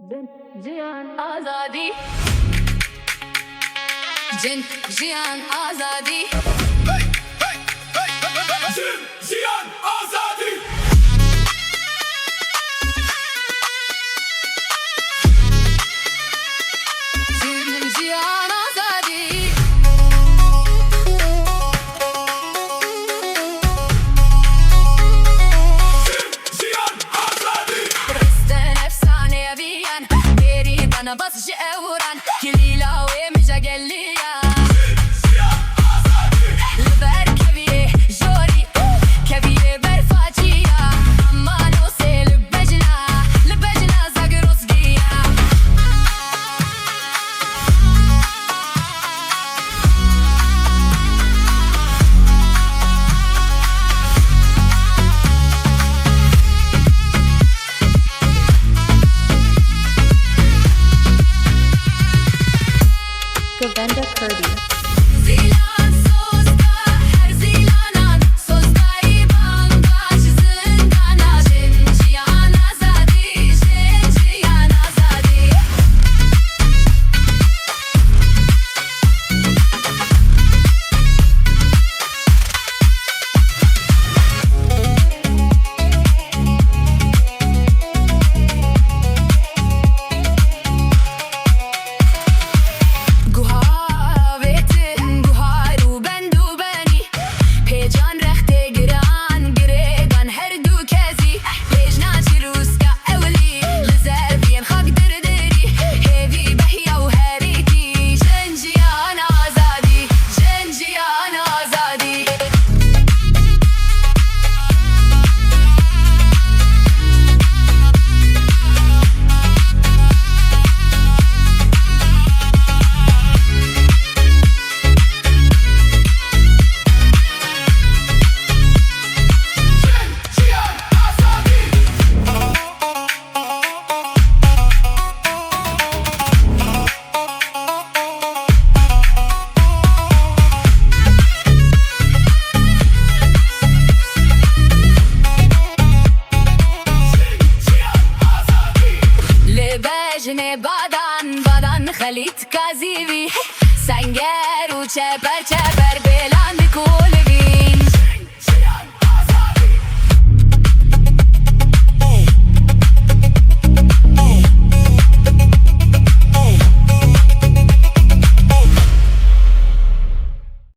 जियान आजादी जिन जियान आजादी जिन जियान आजादी जिन जियान आजादी जियान आजादी Presten efsaneviyen Geri bana basıcı evren Kilila ve mücadelliyen जियान आजादी Liber keviye jori Keviye berfaciya Amma no se libejna zagirozgiya Govinda Kirby. Zilan sozda her zilanan Sozda ibanda zindana Jin jiyan azadi Jin jiyan azadi Guhavetin guharu bendu beni Pecan rechte giran giregan her du kezi Lejna chiruska evli Lizer bien khak derderi Hevi behya و heriki Jenjiyan azadi Jenjiyan azadi जियान आजादी जियान आजादी لبجن بدن خلیت کازیوی سنگر و چپر چپر